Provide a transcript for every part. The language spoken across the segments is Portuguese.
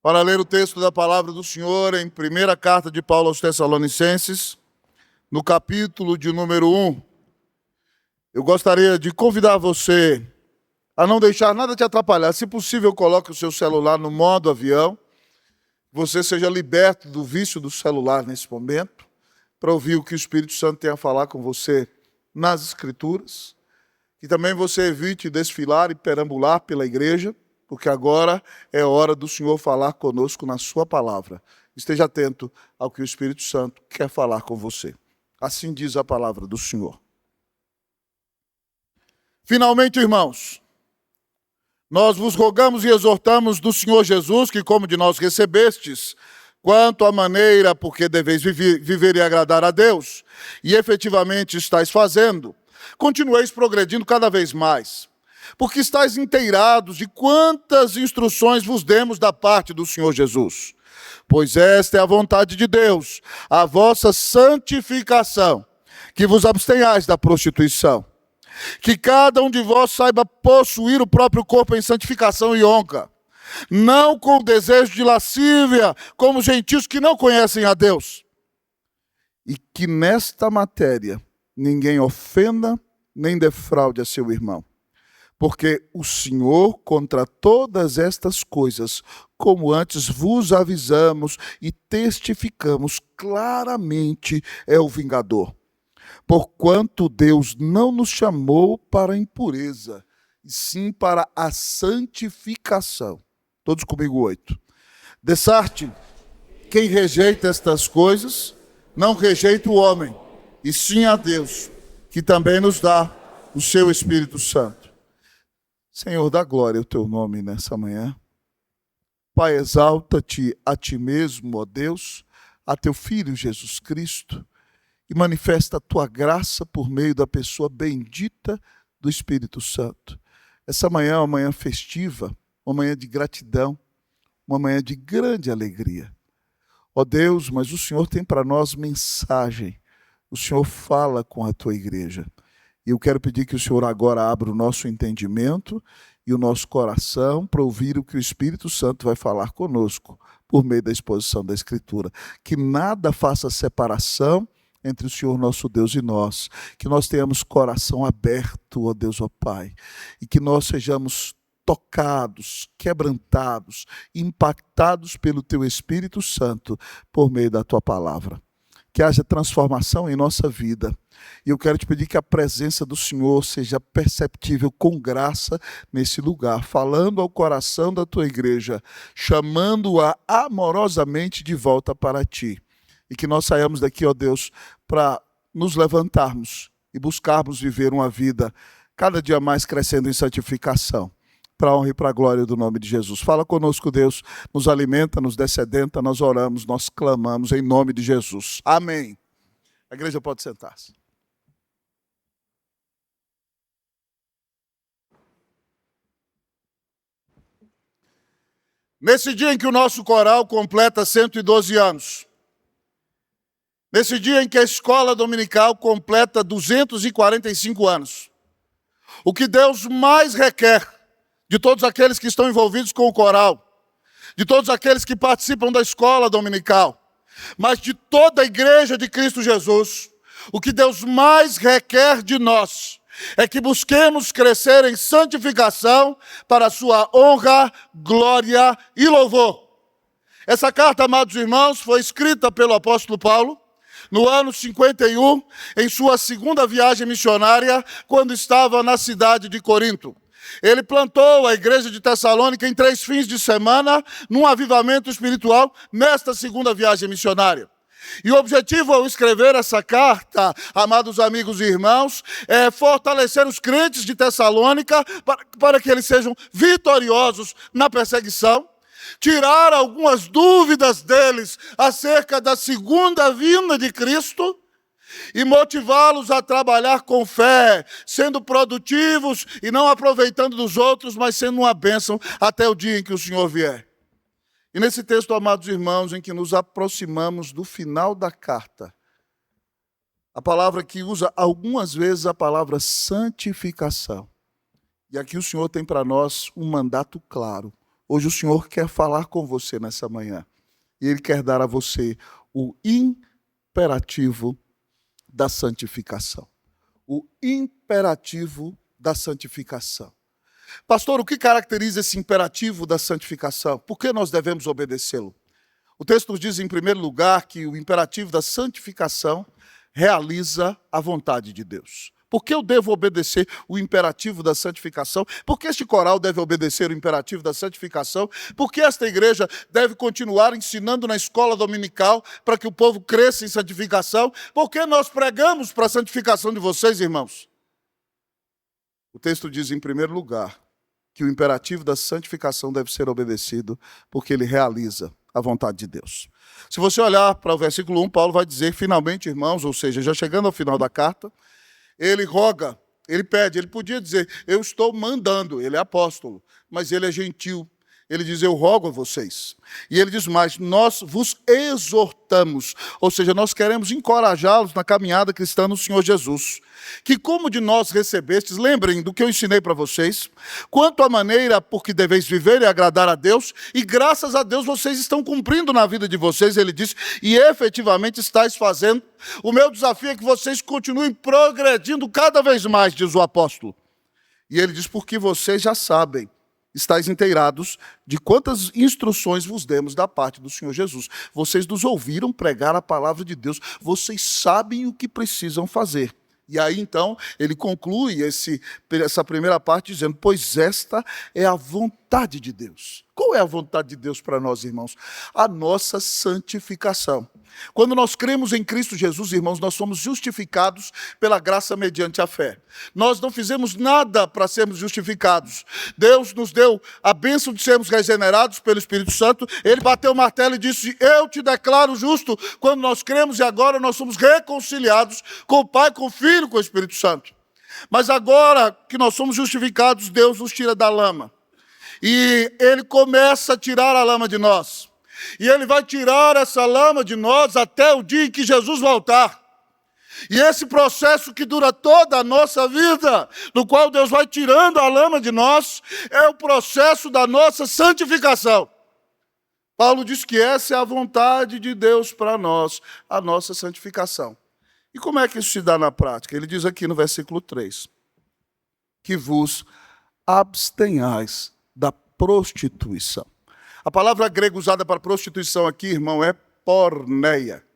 Para ler o texto da palavra do Senhor em primeira carta de Paulo aos Tessalonicenses, no capítulo de número 1, eu gostaria de convidar você a não deixar nada te atrapalhar. Se possível, coloque o seu celular no modo avião, você seja liberto do vício do celular nesse momento, para ouvir o que o Espírito Santo tem a falar com você nas Escrituras, que também você evite desfilar e perambular pela igreja, porque agora é hora do Senhor falar conosco na sua palavra. Esteja atento ao que o Espírito Santo quer falar com você. Assim diz a palavra do Senhor. Finalmente, irmãos, nós vos rogamos e exortamos do Senhor Jesus, que como de nós recebestes, quanto à maneira porque deveis viver e agradar a Deus, e efetivamente estáis fazendo, continueis progredindo cada vez mais, porque estáis inteirados de quantas instruções vos demos da parte do Senhor Jesus. Pois esta é a vontade de Deus, a vossa santificação, que vos abstenhais da prostituição. Que cada um de vós saiba possuir o próprio corpo em santificação e honra, não com o desejo de lascívia, como os gentios que não conhecem a Deus. E que nesta matéria ninguém ofenda nem defraude a seu irmão. Porque o Senhor, contra todas estas coisas, como antes vos avisamos e testificamos claramente, é o vingador. Porquanto Deus não nos chamou para a impureza, e sim para a santificação. Todos comigo, 8. Dessarte, quem rejeita estas coisas, não rejeita o homem, e sim a Deus, que também nos dá o seu Espírito Santo. Senhor, dá glória ao teu nome nessa manhã. Pai, exalta-te a ti mesmo, ó Deus, a teu Filho Jesus Cristo, e manifesta a tua graça por meio da pessoa bendita do Espírito Santo. Essa manhã é uma manhã festiva, uma manhã de gratidão, uma manhã de grande alegria. Ó Deus, mas o Senhor tem para nós mensagem. O Senhor fala com a tua igreja. E eu quero pedir que o Senhor agora abra o nosso entendimento e o nosso coração para ouvir o que o Espírito Santo vai falar conosco por meio da exposição da Escritura. Que nada faça separação entre o Senhor nosso Deus e nós. Que nós tenhamos coração aberto, ó Deus, ó Pai. E que nós sejamos tocados, quebrantados, impactados pelo Teu Espírito Santo por meio da Tua palavra. Que haja transformação em nossa vida. E eu quero te pedir que a presença do Senhor seja perceptível com graça nesse lugar, falando ao coração da tua igreja, chamando-a amorosamente de volta para ti. E que nós saiamos daqui, ó Deus, para nos levantarmos e buscarmos viver uma vida cada dia mais crescendo em santificação, para a honra e para a glória do nome de Jesus. Fala conosco, Deus, nos alimenta, nos descedenta, nós oramos, nós clamamos em nome de Jesus. Amém. A igreja pode sentar-se. Nesse dia em que o nosso coral completa 112 anos, nesse dia em que a escola dominical completa 245 anos, o que Deus mais requer de todos aqueles que estão envolvidos com o coral, de todos aqueles que participam da escola dominical, mas de toda a igreja de Cristo Jesus, o que Deus mais requer de nós é que busquemos crescer em santificação para a sua honra, glória e louvor. Essa carta, amados irmãos, foi escrita pelo apóstolo Paulo no ano 51, em sua segunda viagem missionária, quando estava na cidade de Corinto. Ele plantou a igreja de Tessalônica em 3 fins de semana, num avivamento espiritual, nesta segunda viagem missionária. E o objetivo ao escrever essa carta, amados amigos e irmãos, é fortalecer os crentes de Tessalônica para que eles sejam vitoriosos na perseguição, tirar algumas dúvidas deles acerca da segunda vinda de Cristo e motivá-los a trabalhar com fé, sendo produtivos e não aproveitando dos outros, mas sendo uma bênção até o dia em que o Senhor vier. E nesse texto, amados irmãos, em que nos aproximamos do final da carta, a palavra que usa algumas vezes a palavra santificação. E aqui o Senhor tem para nós um mandato claro. Hoje o Senhor quer falar com você nessa manhã. E Ele quer dar a você o imperativo da santificação. O imperativo da santificação. Pastor, o que caracteriza esse imperativo da santificação? Por que nós devemos obedecê-lo? O texto diz, em primeiro lugar, que o imperativo da santificação realiza a vontade de Deus. Por que eu devo obedecer o imperativo da santificação? Por que este coral deve obedecer o imperativo da santificação? Por que esta igreja deve continuar ensinando na escola dominical para que o povo cresça em santificação? Por que nós pregamos para a santificação de vocês, irmãos? O texto diz, em primeiro lugar, que o imperativo da santificação deve ser obedecido porque ele realiza a vontade de Deus. Se você olhar para o versículo 1, Paulo vai dizer, finalmente, irmãos, ou seja, já chegando ao final da carta, ele roga, ele pede, ele podia dizer, eu estou mandando, ele é apóstolo, mas ele é gentil. Ele diz, eu rogo a vocês. E ele diz mais, nós vos exortamos, ou seja, nós queremos encorajá-los na caminhada cristã no Senhor Jesus. Que como de nós recebestes, lembrem do que eu ensinei para vocês, quanto à maneira por que deveis viver e agradar a Deus, e graças a Deus vocês estão cumprindo na vida de vocês, ele diz, e efetivamente estáis fazendo. O meu desafio é que vocês continuem progredindo cada vez mais, diz o apóstolo. E ele diz, porque vocês já sabem, estáis inteirados de quantas instruções vos demos da parte do Senhor Jesus. Vocês nos ouviram pregar a palavra de Deus, vocês sabem o que precisam fazer. E aí, então, ele conclui essa primeira parte dizendo, pois esta é a vontade de Deus. Qual é a vontade de Deus para nós, irmãos? A nossa santificação. Quando nós cremos em Cristo Jesus, irmãos, nós somos justificados pela graça mediante a fé. Nós não fizemos nada para sermos justificados. Deus nos deu a bênção de sermos regenerados pelo Espírito Santo. Ele bateu o martelo e disse, eu te declaro justo. Quando nós cremos e agora nós somos reconciliados com o Pai, com o Filho, com o Espírito Santo. Mas agora que nós somos justificados, Deus nos tira da lama. E Ele começa a tirar a lama de nós. E Ele vai tirar essa lama de nós até o dia em que Jesus voltar. E esse processo que dura toda a nossa vida, no qual Deus vai tirando a lama de nós, é o processo da nossa santificação. Paulo diz que essa é a vontade de Deus para nós, a nossa santificação. E como é que isso se dá na prática? Ele diz aqui no versículo 3, que vos abstenhais da prostituição. A palavra grega usada para prostituição aqui, irmão, é porneia.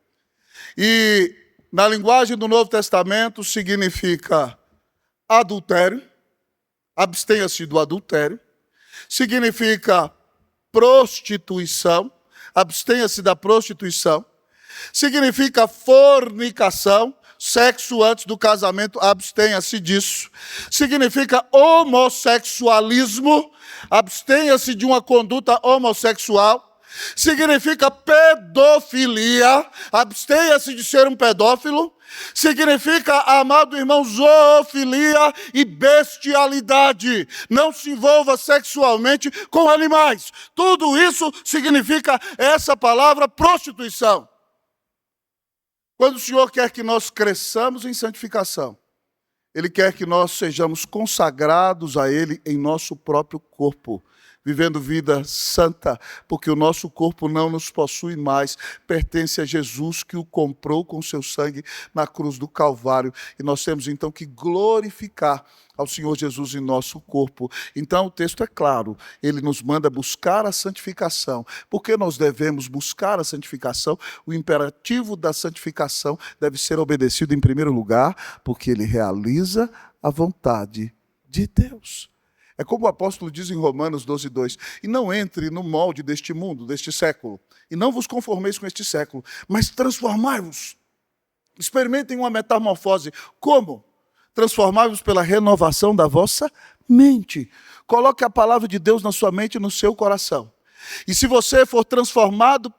E na linguagem do Novo Testamento significa adultério, abstenha-se do adultério, significa prostituição, abstenha-se da prostituição, significa fornicação, sexo antes do casamento, abstenha-se disso. Significa homossexualismo, abstenha-se de uma conduta homossexual. Significa pedofilia, abstenha-se de ser um pedófilo. Significa, amado irmão, zoofilia e bestialidade. Não se envolva sexualmente com animais. Tudo isso significa essa palavra prostituição. Quando o Senhor quer que nós cresçamos em santificação, Ele quer que nós sejamos consagrados a Ele em nosso próprio corpo, vivendo vida santa, porque o nosso corpo não nos possui mais, pertence a Jesus que o comprou com seu sangue na cruz do Calvário. E nós temos então que glorificar ao Senhor Jesus em nosso corpo. Então o texto é claro, ele nos manda buscar a santificação. Por que nós devemos buscar a santificação? O imperativo da santificação deve ser obedecido em primeiro lugar, porque ele realiza a vontade de Deus. É como o apóstolo diz em Romanos 12:2, e não entre no molde deste mundo, deste século, e não vos conformeis com este século, mas transformai-vos. Experimentem uma metamorfose. Como? Transformai-vos pela renovação da vossa mente. Coloque a palavra de Deus na sua mente e no seu coração. E se você for transformado,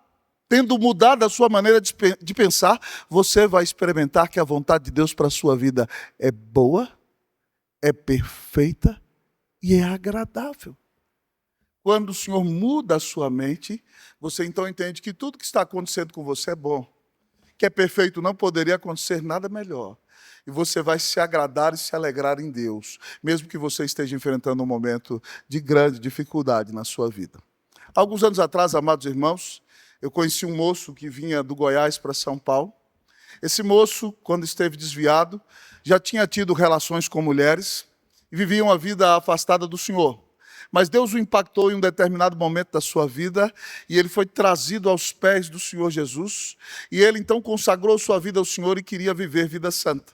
tendo mudado a sua maneira de pensar, você vai experimentar que a vontade de Deus para a sua vida é boa, é perfeita e é agradável. Quando o Senhor muda a sua mente, você então entende que tudo que está acontecendo com você é bom. Que é perfeito, não poderia acontecer nada melhor. E você vai se agradar e se alegrar em Deus, mesmo que você esteja enfrentando um momento de grande dificuldade na sua vida. Alguns anos atrás, amados irmãos, eu conheci um moço que vinha do Goiás para São Paulo. Esse moço, quando esteve desviado, já tinha tido relações com mulheres e vivia uma vida afastada do Senhor. Mas Deus o impactou em um determinado momento da sua vida e ele foi trazido aos pés do Senhor Jesus. E ele então consagrou sua vida ao Senhor e queria viver vida santa.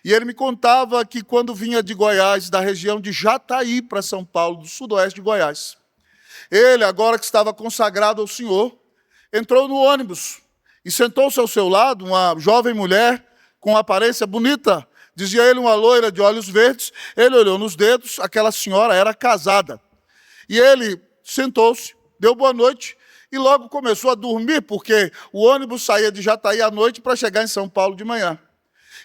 E ele me contava que quando vinha de Goiás, da região de Jataí para São Paulo, do sudoeste de Goiás, ele, agora que estava consagrado ao Senhor, entrou no ônibus e sentou-se ao seu lado uma jovem mulher com aparência bonita. Dizia ele, uma loira de olhos verdes. Ele olhou nos dedos, aquela senhora era casada. E ele sentou-se, deu boa noite e logo começou a dormir, porque o ônibus saía de Jataí à noite para chegar em São Paulo de manhã.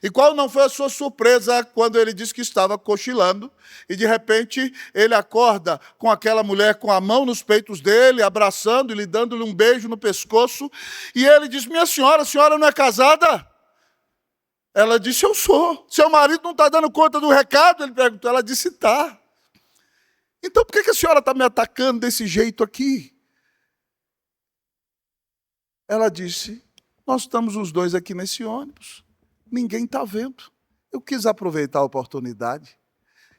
E qual não foi a sua surpresa quando ele disse que estava cochilando e de repente ele acorda com aquela mulher com a mão nos peitos dele, abraçando e lhe dando-lhe um beijo no pescoço. E ele diz, minha senhora, a senhora não é casada? Ela disse, eu sou. Seu marido não está dando conta do recado? Ele perguntou, ela disse, tá. Então por que a senhora está me atacando desse jeito aqui? Ela disse, nós estamos os dois aqui nesse ônibus. Ninguém está vendo. Eu quis aproveitar a oportunidade.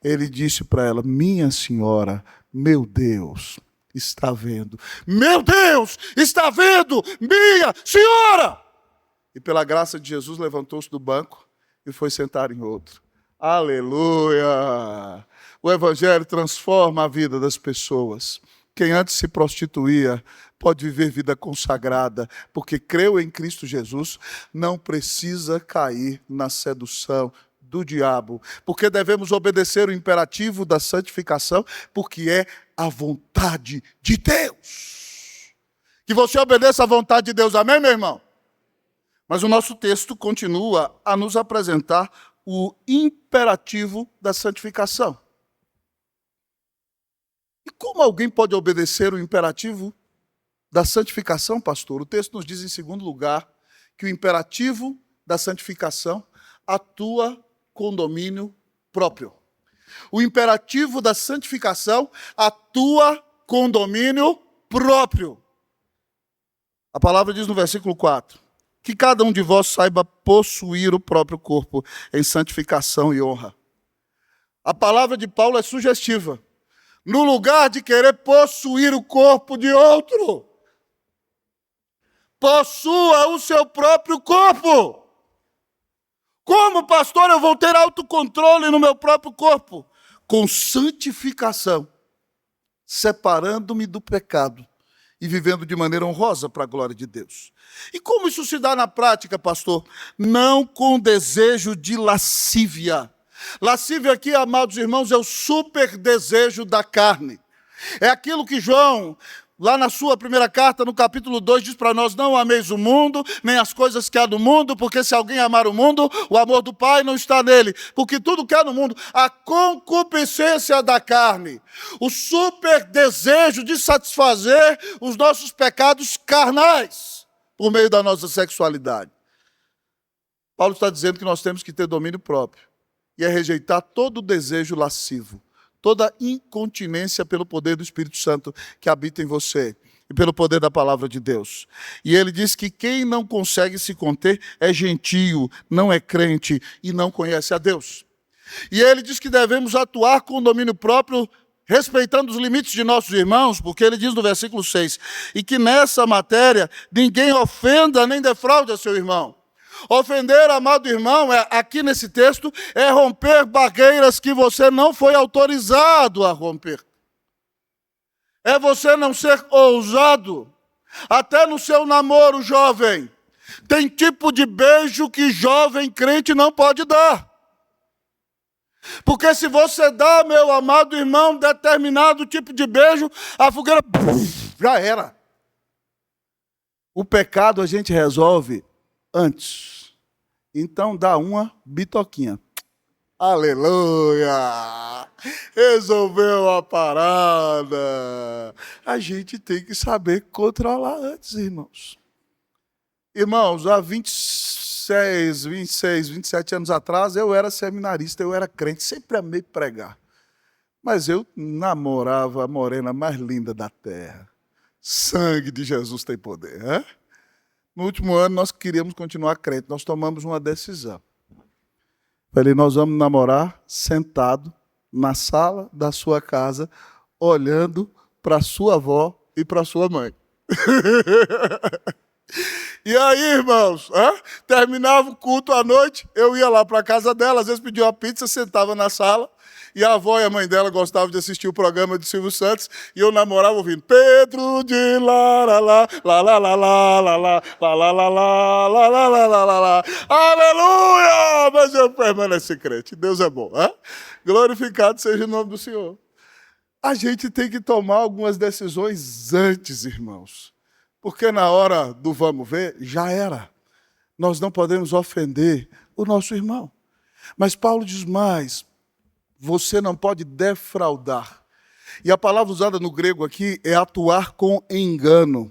Ele disse para ela, minha senhora, meu Deus, está vendo. Meu Deus, está vendo, minha senhora! E pela graça de Jesus levantou-se do banco e foi sentar em outro. Aleluia! O Evangelho transforma a vida das pessoas. Quem antes se prostituía pode viver vida consagrada, porque creu em Cristo Jesus, não precisa cair na sedução do diabo, porque devemos obedecer o imperativo da santificação, porque é a vontade de Deus. Que você obedeça à vontade de Deus, amém, meu irmão? Mas o nosso texto continua a nos apresentar o imperativo da santificação. E como alguém pode obedecer o imperativo da santificação, pastor? O texto nos diz, em segundo lugar, que o imperativo da santificação atua com domínio próprio. O imperativo da santificação atua com domínio próprio. A palavra diz no versículo 4, que cada um de vós saiba possuir o próprio corpo em santificação e honra. A palavra de Paulo é sugestiva. No lugar de querer possuir o corpo de outro, possua o seu próprio corpo. Como, pastor, eu vou ter autocontrole no meu próprio corpo? Com santificação, separando-me do pecado e vivendo de maneira honrosa para a glória de Deus. E como isso se dá na prática, pastor? Não com desejo de lascívia. Lascívia aqui, amados irmãos, é o super desejo da carne. É aquilo que João, lá na sua primeira carta, no capítulo 2, diz para nós, não ameis o mundo, nem as coisas que há no mundo, porque se alguém amar o mundo, o amor do Pai não está nele. Porque tudo que há no mundo, a concupiscência da carne, o super desejo de satisfazer os nossos pecados carnais, por meio da nossa sexualidade. Paulo está dizendo que nós temos que ter domínio próprio. E é rejeitar todo o desejo lascivo, toda incontinência pelo poder do Espírito Santo que habita em você e pelo poder da palavra de Deus. E ele diz que quem não consegue se conter é gentio, não é crente e não conhece a Deus. E ele diz que devemos atuar com domínio próprio, respeitando os limites de nossos irmãos, porque ele diz no versículo 6, e que nessa matéria ninguém ofenda nem defraude a seu irmão. Ofender, amado irmão, aqui nesse texto, é romper barreiras que você não foi autorizado a romper. É você não ser ousado. Até no seu namoro, jovem, tem tipo de beijo que jovem crente não pode dar. Porque se você dá, meu amado irmão, determinado tipo de beijo, a fogueira já era. O pecado a gente resolve antes. Então dá uma bitoquinha. Aleluia! Resolveu a parada. A gente tem que saber controlar antes, irmãos. Irmãos, há 26, 27 anos atrás, eu era seminarista, eu era crente, sempre amei pregar. Mas eu namorava a morena mais linda da terra. Sangue de Jesus tem poder. Hein? No último ano, nós queríamos continuar crente. Nós tomamos uma decisão. Falei, nós vamos namorar sentado na sala da sua casa, olhando para sua avó e para sua mãe. E aí, irmãos, terminava o culto à noite, eu ia lá para a casa dela, às vezes pedia uma pizza, sentava na sala, e a avó e a mãe dela gostavam de assistir o programa de Silvio Santos, e eu namorava ouvindo Pedro de lá, aleluia! Mas eu permaneci crente, Deus é bom, glorificado seja o nome do Senhor. A gente tem que tomar algumas decisões antes, irmãos. Porque na hora do vamos ver, já era. Nós não podemos ofender o nosso irmão. Mas Paulo diz mais, você não pode defraudar. E a palavra usada no grego aqui é atuar com engano.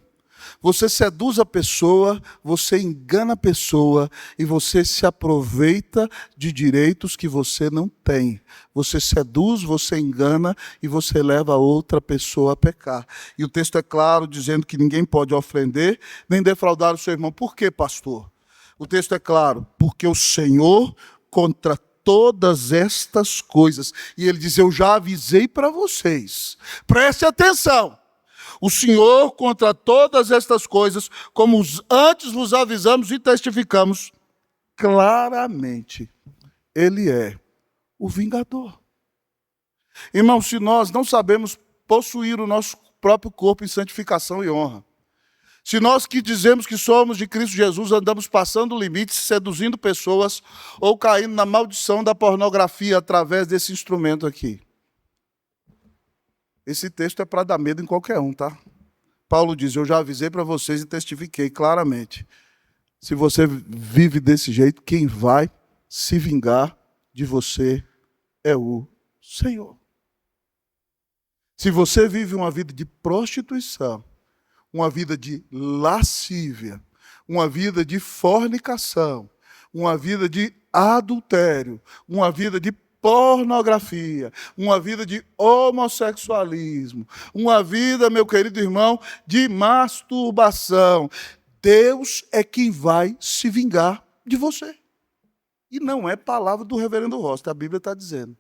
Você seduz a pessoa, você engana a pessoa e você se aproveita de direitos que você não tem. Você seduz, você engana e você leva a outra pessoa a pecar. E o texto é claro, dizendo que ninguém pode ofender nem defraudar o seu irmão. Por quê, pastor? O texto é claro, porque o Senhor contra todas estas coisas. E ele diz, eu já avisei para vocês. Preste atenção. O Senhor, contra todas estas coisas, como antes vos avisamos e testificamos, claramente, Ele é o vingador. Irmãos, se nós não sabemos possuir o nosso próprio corpo em santificação e honra, se nós que dizemos que somos de Cristo Jesus andamos passando limites, seduzindo pessoas ou caindo na maldição da pornografia através desse instrumento aqui, esse texto é para dar medo em qualquer um, tá? Paulo diz, eu já avisei para vocês e testifiquei claramente. Se você vive desse jeito, quem vai se vingar de você é o Senhor. Se você vive uma vida de prostituição, uma vida de lascívia, uma vida de fornicação, uma vida de adultério, uma vida de pornografia, uma vida de homossexualismo, uma vida, meu querido irmão, de masturbação. Deus é quem vai se vingar de você. E não é palavra do reverendo Rosta, a Bíblia está dizendo.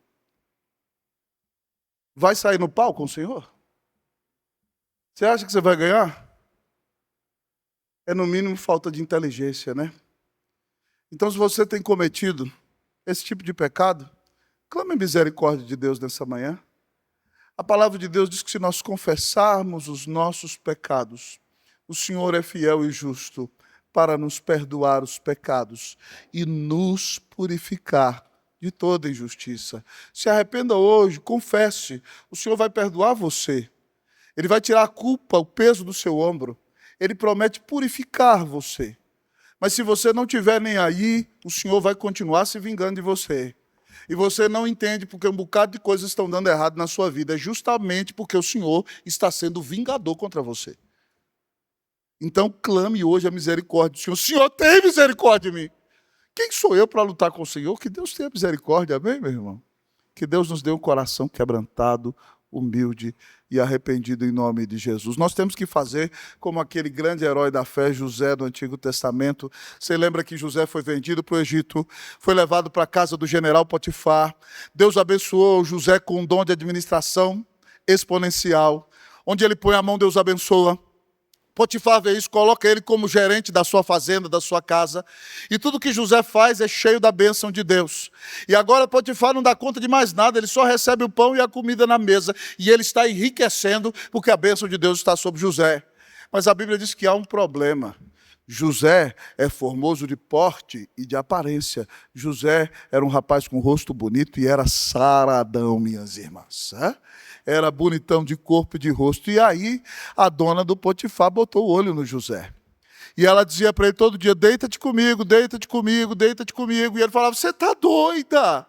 Vai sair no pau com o Senhor? Você acha que você vai ganhar? É no mínimo falta de inteligência, né? Então, se você tem cometido esse tipo de pecado, clame a misericórdia de Deus nessa manhã. A palavra de Deus diz que se nós confessarmos os nossos pecados, o Senhor é fiel e justo para nos perdoar os pecados e nos purificar de toda injustiça. Se arrependa hoje, confesse, o Senhor vai perdoar você. Ele vai tirar a culpa, o peso do seu ombro. Ele promete purificar você. Mas se você não estiver nem aí, o Senhor vai continuar se vingando de você. E você não entende porque um bocado de coisas estão dando errado na sua vida. É justamente porque o Senhor está sendo vingador contra você. Então clame hoje a misericórdia do Senhor. O Senhor tem misericórdia de mim. Quem sou eu para lutar com o Senhor? Que Deus tenha misericórdia, amém, meu irmão? Que Deus nos dê um coração quebrantado, humilde e arrependido em nome de Jesus. Nós temos que fazer como aquele grande herói da fé, José, do Antigo Testamento. Você lembra que José foi vendido para o Egito, foi levado para a casa do general Potifar. Deus abençoou José com um dom de administração exponencial. Onde ele põe a mão, Deus abençoa. Potifar vê isso, coloca ele como gerente da sua fazenda, da sua casa. E tudo que José faz é cheio da bênção de Deus. E agora Potifar não dá conta de mais nada, ele só recebe o pão e a comida na mesa. E ele está enriquecendo porque a bênção de Deus está sobre José. Mas a Bíblia diz que há um problema. José é formoso de porte e de aparência. José era um rapaz com rosto bonito e era saradão, minhas irmãs. Era bonitão de corpo e de rosto. E aí a dona do Potifar botou o olho no José. E ela dizia para ele todo dia, deita-te comigo, deita-te comigo, deita-te comigo. E ele falava, você está doida?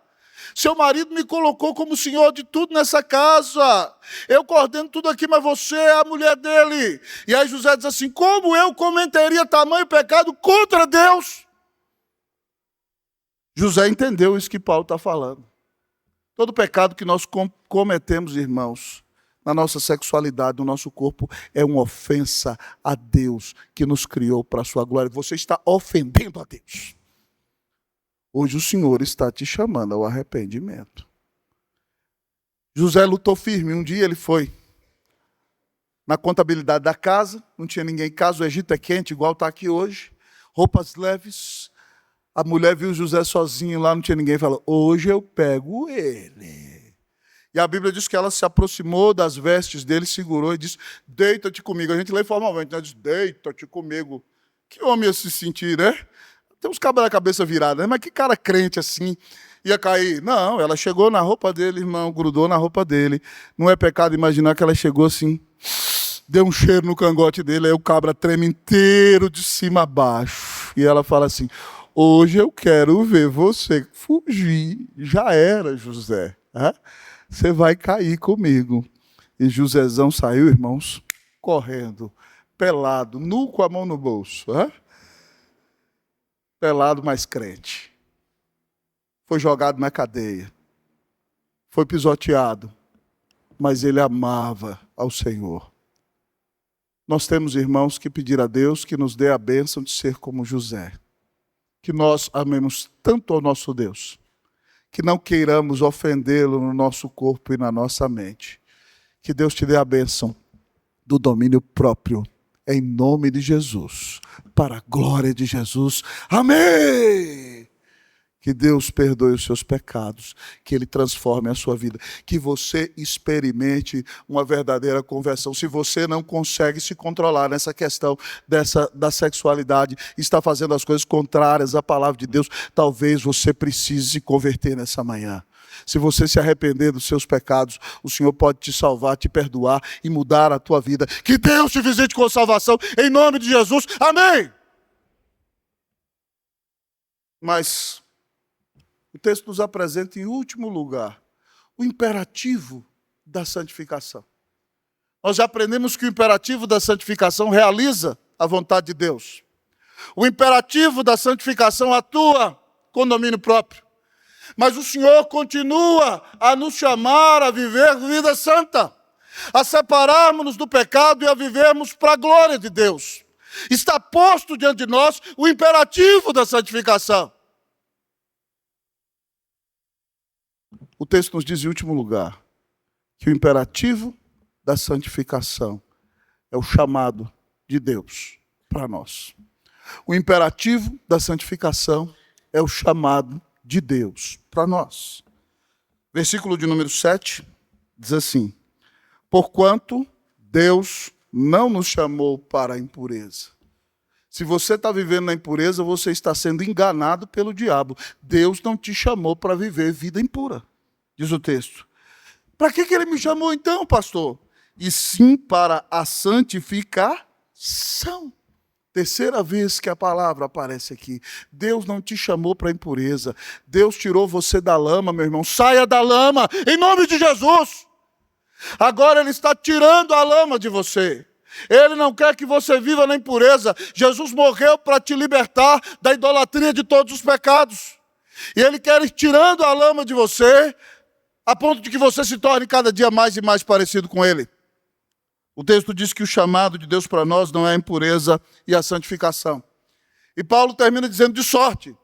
Seu marido me colocou como senhor de tudo nessa casa. Eu coordeno tudo aqui, mas você é a mulher dele. E aí José diz assim, como eu cometeria tamanho pecado contra Deus? José entendeu isso que Paulo está falando. Todo pecado que nós cometemos, irmãos, na nossa sexualidade, no nosso corpo, é uma ofensa a Deus que nos criou para a sua glória. Você está ofendendo a Deus. Hoje o Senhor está te chamando ao arrependimento. José lutou firme. Um dia ele foi na contabilidade da casa, não tinha ninguém em casa, o Egito é quente, igual está aqui hoje, roupas leves. A mulher viu José sozinho lá, não tinha ninguém, e falou, hoje eu pego ele. E a Bíblia diz que ela se aproximou das vestes dele, segurou e disse, deita-te comigo. A gente lê formalmente, né? Diz, deita-te comigo. Que homem ia se sentir, né? Tem uns cabos da cabeça virada, né? Mas que cara crente assim ia cair? Não, ela chegou na roupa dele, irmão, grudou na roupa dele. Não é pecado imaginar que ela chegou assim, deu um cheiro no cangote dele, aí o cabra treme inteiro de cima a baixo. E ela fala assim, hoje eu quero ver você fugir. Já era, José. Você vai cair comigo. E Josézão saiu, irmãos, correndo, pelado, nu com a mão no bolso. Pelado, mas crente. Foi jogado na cadeia. Foi pisoteado. Mas ele amava ao Senhor. Nós temos, irmãos, que pedir a Deus que nos dê a bênção de ser como José. Que nós amemos tanto ao nosso Deus, que não queiramos ofendê-lo no nosso corpo e na nossa mente. Que Deus te dê a bênção do domínio próprio, em nome de Jesus, para a glória de Jesus. Amém! Que Deus perdoe os seus pecados, que Ele transforme a sua vida, que você experimente uma verdadeira conversão. Se você não consegue se controlar nessa questão da sexualidade, está fazendo as coisas contrárias à palavra de Deus, talvez você precise se converter nessa manhã. Se você se arrepender dos seus pecados, o Senhor pode te salvar, te perdoar e mudar a tua vida. Que Deus te visite com salvação, em nome de Jesus. Amém! Mas o texto nos apresenta, em último lugar, o imperativo da santificação. Nós já aprendemos que o imperativo da santificação realiza a vontade de Deus. O imperativo da santificação atua com domínio próprio. Mas o Senhor continua a nos chamar a viver vida santa, a separarmos-nos do pecado e a vivermos para a glória de Deus. Está posto diante de nós o imperativo da santificação. O texto nos diz, em último lugar, que o imperativo da santificação é o chamado de Deus para nós. O imperativo da santificação é o chamado de Deus para nós. Versículo de número 7 diz assim, porquanto Deus não nos chamou para a impureza. Se você está vivendo na impureza, você está sendo enganado pelo diabo. Deus não te chamou para viver vida impura, diz o texto. Para que ele me chamou então, pastor? E sim para a santificação. Terceira vez que a palavra aparece aqui. Deus não te chamou para a impureza. Deus tirou você da lama, meu irmão. Saia da lama, em nome de Jesus. Agora Ele está tirando a lama de você. Ele não quer que você viva na impureza. Jesus morreu para te libertar da idolatria de todos os pecados. E Ele quer ir tirando a lama de você, a ponto de que você se torne cada dia mais e mais parecido com Ele. O texto diz que o chamado de Deus para nós não é a impureza e a santificação. E Paulo termina dizendo de sorte,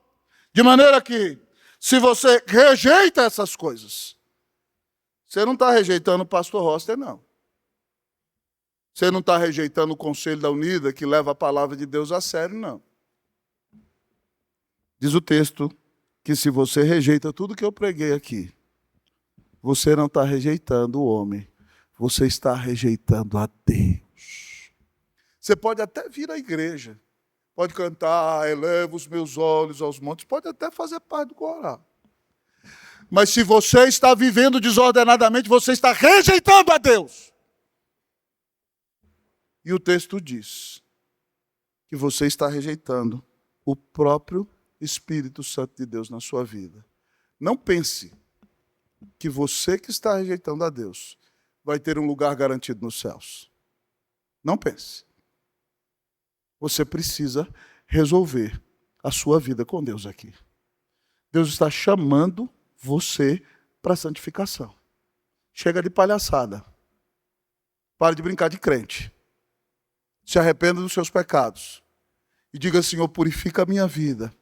de maneira que, se você rejeita essas coisas, você não está rejeitando o pastor Roster, não. Você não está rejeitando o Conselho da Unida, que leva a palavra de Deus a sério, não. Diz o texto que se você rejeita tudo que eu preguei aqui, você não está rejeitando o homem, você está rejeitando a Deus. Você pode até vir à igreja, pode cantar, eleva os meus olhos aos montes, pode até fazer parte do coral. Mas se você está vivendo desordenadamente, você está rejeitando a Deus. E o texto diz que você está rejeitando o próprio Espírito Santo de Deus na sua vida. Não pense que você que está rejeitando a Deus vai ter um lugar garantido nos céus. Não pense. Você precisa resolver a sua vida com Deus aqui. Deus está chamando você para a santificação. Chega de palhaçada. Pare de brincar de crente. Se arrependa dos seus pecados. E diga, Senhor, purifica a minha vida.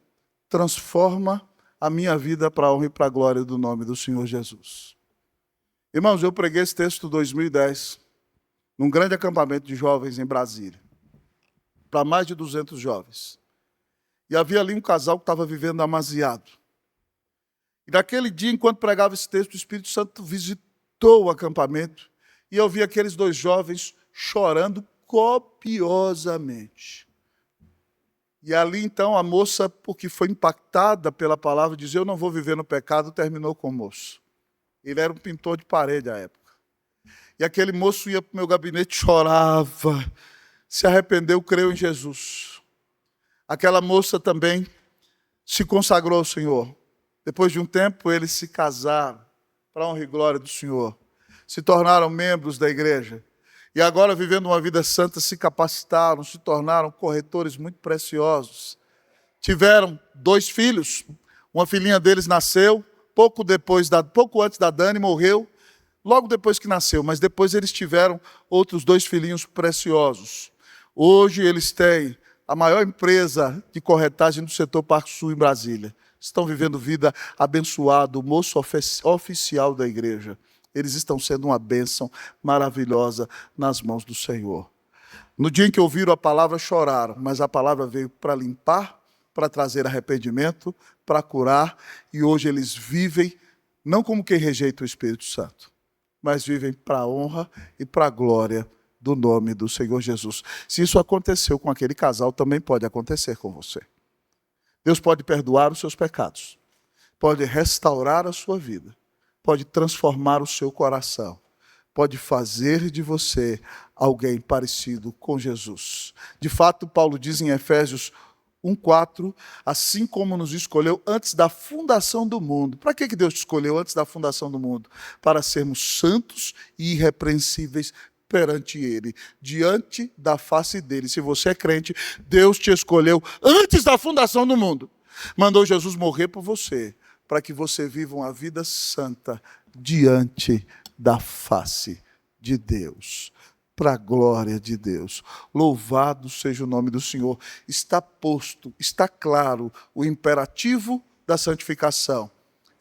Transforma a minha vida para a honra e para a glória do nome do Senhor Jesus. Irmãos, eu preguei esse texto em 2010, num grande acampamento de jovens em Brasília, para mais de 200 jovens. E havia ali um casal que estava vivendo amasiado. E naquele dia, enquanto pregava esse texto, o Espírito Santo visitou o acampamento e eu vi aqueles dois jovens chorando copiosamente. E ali, então, a moça, porque foi impactada pela palavra, dizia, eu não vou viver no pecado, terminou com o moço. Ele era um pintor de parede à época. E aquele moço ia para o meu gabinete, chorava, se arrependeu, creu em Jesus. Aquela moça também se consagrou ao Senhor. Depois de um tempo, eles se casaram, para a honra e glória do Senhor. Se tornaram membros da igreja. E agora, vivendo uma vida santa, se capacitaram, se tornaram corretores muito preciosos. Tiveram 2 filhos. Uma filhinha deles nasceu, pouco antes da Dani, morreu. Logo depois que nasceu, mas depois eles tiveram outros 2 filhinhos preciosos. Hoje eles têm a maior empresa de corretagem do setor Parque Sul em Brasília. Estão vivendo vida abençoada, o moço oficial da igreja. Eles estão sendo uma bênção maravilhosa nas mãos do Senhor. No dia em que ouviram a palavra, choraram, mas a palavra veio para limpar, para trazer arrependimento, para curar, e hoje eles vivem, não como quem rejeita o Espírito Santo, mas vivem para a honra e para a glória do nome do Senhor Jesus. Se isso aconteceu com aquele casal, também pode acontecer com você. Deus pode perdoar os seus pecados, pode restaurar a sua vida, pode transformar o seu coração, pode fazer de você alguém parecido com Jesus. De fato, Paulo diz em Efésios 1:4, assim como nos escolheu antes da fundação do mundo. Para que Deus te escolheu antes da fundação do mundo? Para sermos santos e irrepreensíveis perante Ele, diante da face dEle. Se você é crente, Deus te escolheu antes da fundação do mundo. Mandou Jesus morrer por você, para que você viva uma vida santa diante da face de Deus. Para a glória de Deus. Louvado seja o nome do Senhor. Está posto, está claro o imperativo da santificação.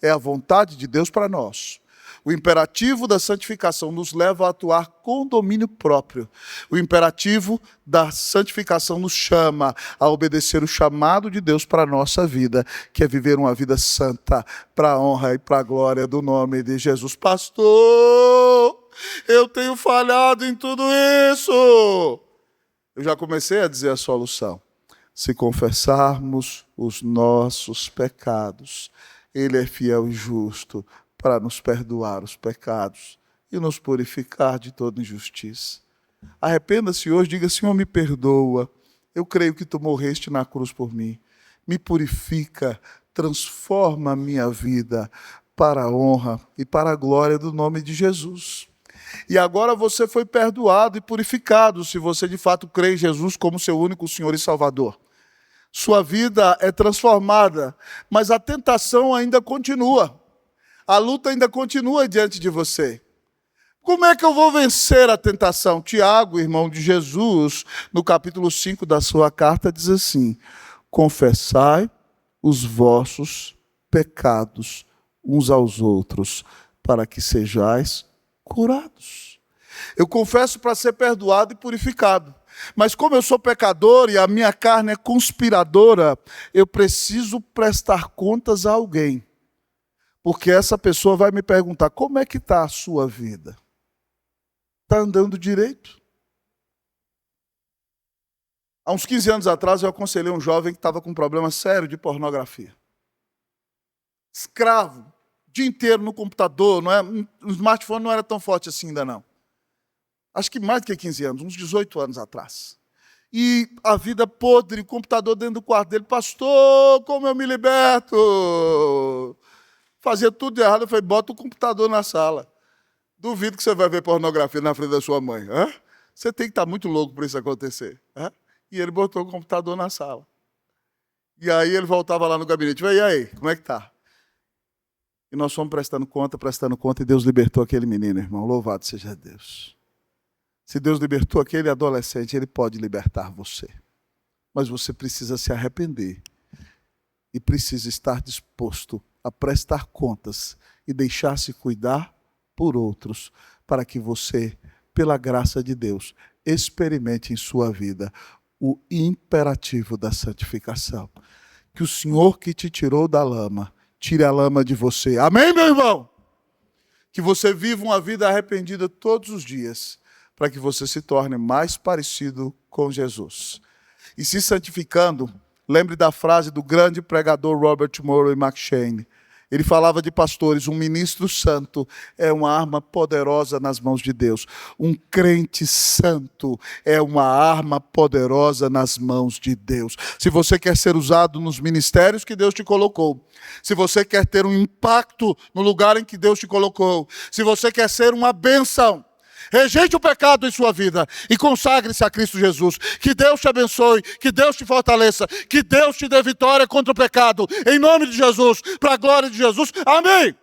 É a vontade de Deus para nós. O imperativo da santificação nos leva a atuar com domínio próprio. O imperativo da santificação nos chama a obedecer o chamado de Deus para a nossa vida, que é viver uma vida santa, para a honra e para a glória do nome de Jesus. Pastor, eu tenho falhado em tudo isso. Eu já comecei a dizer a solução. Se confessarmos os nossos pecados, Ele é fiel e justo para nos perdoar os pecados e nos purificar de toda injustiça. Arrependa-se hoje, diga, Senhor, me perdoa. Eu creio que Tu morreste na cruz por mim. Me purifica, transforma a minha vida para a honra e para a glória do nome de Jesus. E agora você foi perdoado e purificado, se você de fato crê em Jesus como seu único Senhor e Salvador. Sua vida é transformada, mas a tentação ainda continua. A luta ainda continua diante de você. Como é que eu vou vencer a tentação? Tiago, irmão de Jesus, no capítulo 5 da sua carta, diz assim: confessai os vossos pecados uns aos outros, para que sejais curados. Eu confesso para ser perdoado e purificado. Mas como eu sou pecador e a minha carne é conspiradora, eu preciso prestar contas a alguém. Porque essa pessoa vai me perguntar, como é que está a sua vida? Está andando direito? Há uns 15 anos atrás, eu aconselhei um jovem que estava com um problema sério de pornografia. Escravo, o dia inteiro no computador, o smartphone não era tão forte assim ainda não. Acho que mais do que 15 anos, uns 18 anos atrás. E a vida podre, o computador dentro do quarto dele, pastor, como eu me liberto? Fazia tudo de errado, eu falei, bota o computador na sala. Duvido que você vai ver pornografia na frente da sua mãe. Hã? Você tem que estar muito louco para isso acontecer. Hã? E ele botou o computador na sala. E aí ele voltava lá no gabinete, e aí, como é que está? E nós fomos prestando conta, e Deus libertou aquele menino, irmão. Louvado seja Deus. Se Deus libertou aquele adolescente, Ele pode libertar você. Mas você precisa se arrepender e precisa estar disposto a prestar contas e deixar-se cuidar por outros, para que você, pela graça de Deus, experimente em sua vida o imperativo da santificação. Que o Senhor que te tirou da lama, tire a lama de você. Amém, meu irmão? Que você viva uma vida arrependida todos os dias, para que você se torne mais parecido com Jesus. E se santificando, lembre da frase do grande pregador Robert Murray McCheyne. Ele falava de pastores: um ministro santo é uma arma poderosa nas mãos de Deus. Um crente santo é uma arma poderosa nas mãos de Deus. Se você quer ser usado nos ministérios que Deus te colocou, se você quer ter um impacto no lugar em que Deus te colocou, se você quer ser uma bênção, rejeite o pecado em sua vida e consagre-se a Cristo Jesus. Que Deus te abençoe, que Deus te fortaleça, que Deus te dê vitória contra o pecado. Em nome de Jesus, para a glória de Jesus. Amém.